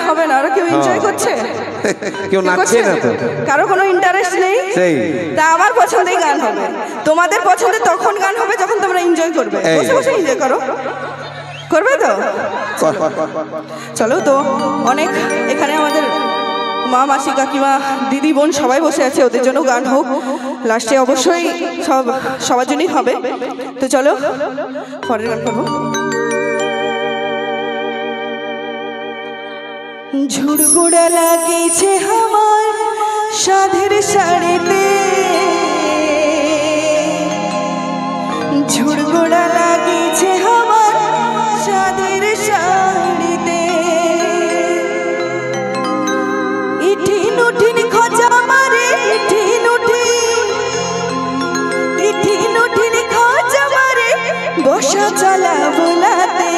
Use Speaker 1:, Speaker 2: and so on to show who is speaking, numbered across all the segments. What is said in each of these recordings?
Speaker 1: হবে না, আর কেউ এনজয় করছে?
Speaker 2: কেউ নাচছে না তো,
Speaker 1: কারো কোনো ইন্টারেস্ট নেই। তা আমার পছন্দের গান হবে, তোমাদের পছন্দের তখন গান হবে যখন তোমরা এনজয় করবে। বসে বসে এনজয় করো, করবে তো? চলো তো, অনেক এখানে আমাদের মা মাসি কাকিমা দিদি বোন সবাই বসে আছে, ওদের জন্য গান হোক লাস্টে, অবশ্যই সবার জন্যই হবে। তো চলো পরের গান করবো। ঝুড়গুড়া লাগিয়েছে আমার সাধের শাড়িতে, ঝুড়গুড়া লাগিয়েছে আমার সাধের শাড়িতে, ইঠিন উঠিন খোঁজা মারে, ইঠিন উঠিন খোঁজা মারে বসা চলা বোলাতে,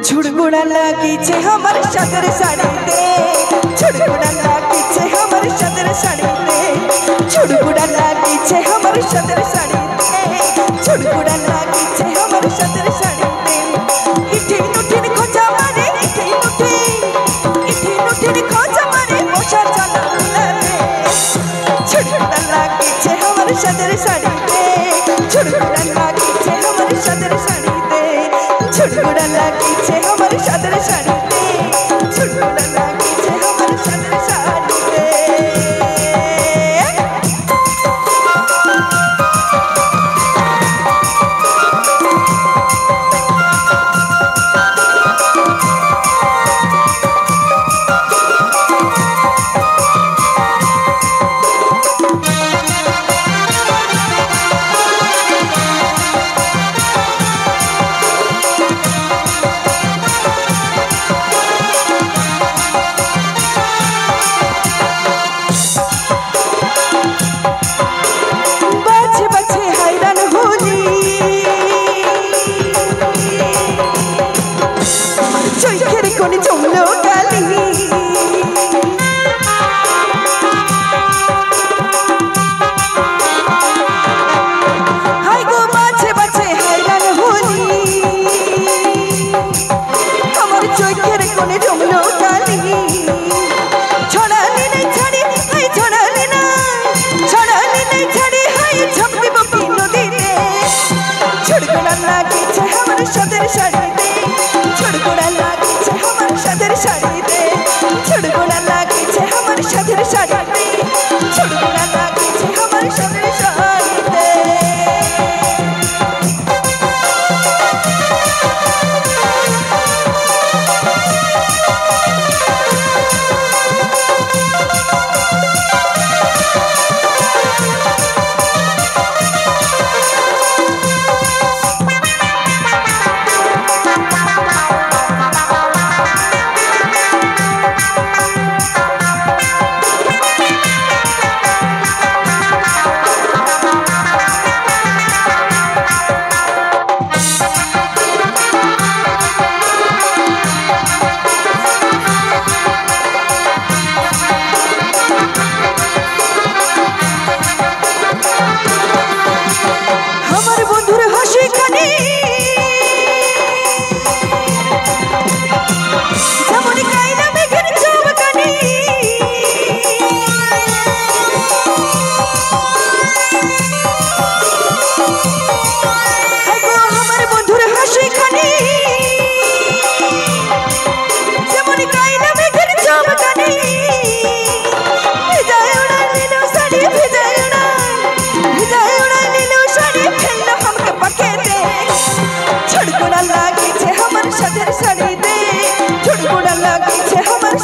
Speaker 1: ঝুড়গুড়া লাগিয়েছে আমার সাদের শাড়িতে, ঝুড়গুড়া লাগিয়েছে আমার সাদের শাড়িতে, ঝুড়গুড়া লাগিয়েছে আমার সাদের শাড়িতে, ঝুড়গুড়া লাগিয়েছে আমার সাদের শাড়িতে, ইঠিন উঠিন খোঁজা মারে, ইঠিন উঠিন খোঁজা মারে বসা চলা বোলাতে, ঝুড়গুড়া লাগিয়েছে আমার সাদের শাড়িতে, ঝুড়গুড়া লাগিয়েছে আমার সাদের শাড়িতে, ঝুড়গুড়া লাগিয়েছে আমার সাদের শাড়িতে, ঝুড়গুড়া লাগিয়েছে আমার সাদের শাড়িতে।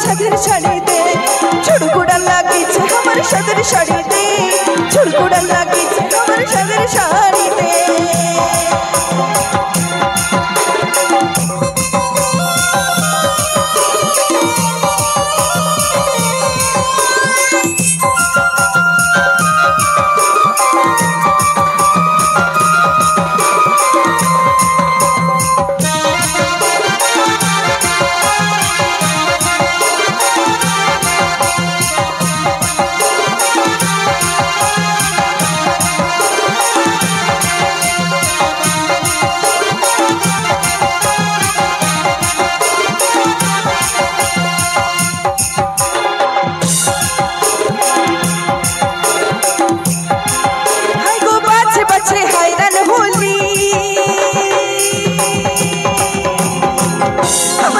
Speaker 1: সাদের শাড়িতে ঝুড়গুড়া লাগিয়েছে আমার সাদের শাড়িতে ঝুড়গুড়া লাগিয়েছে আমার সাদের শাড়িতে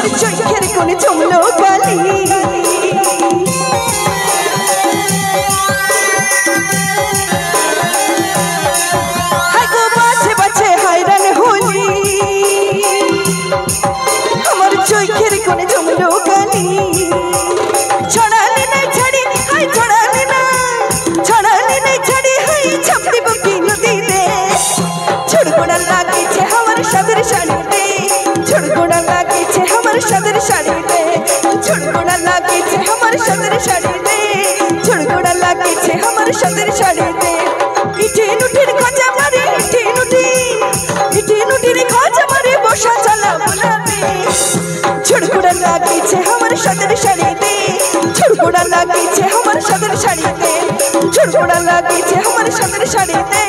Speaker 1: আমার চোখের কোণে জমলো কালি হায় গো বাছে বাছে হায়রান হলি আমার চোখের কোণে জমলো কালি ছড়ালে না ছাড়ি হায় ছড়ালে না ছাড়ি হায় ছাপতে বুকি নদীতে ছড়গোড়া লাগিছে আমার সাদের শাড়িতে ছড়গোড়া লাগিছে আমার সাদের শাড়িতে ছড়গোড়া লাগিছে আমার সাদের শাড়িতে ছড়গোড়া লাগিছে আমার সাদের শাড়িতে ইঠে নুঠির খোঁজা মারে ইঠে নুঠির খোঁজা মারে বসা চালা বলাবে ছড়গোড়া লাগিছে আমার সাদের শাড়িতে ছড়গোড়া লাগিছে আমার সাদের শাড়িতে ছড়গোড়া লাগিছে আমার সাদের শাড়িতে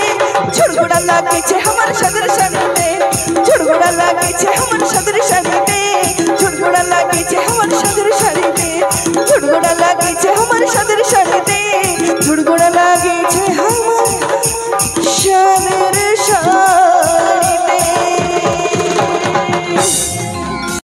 Speaker 1: ছড়গোড়া লাগিছে আমার সাদের শাড়িতে ছড়গোড়া লাগিছে আমার সাদের শাড়িতে ছড়গোড়া লাগিছে আমার সাদের শাড়িতে ছড়গোড়া লাগিছে আমার সাদের শাড়িতে ছড়গোড়া লাগিছে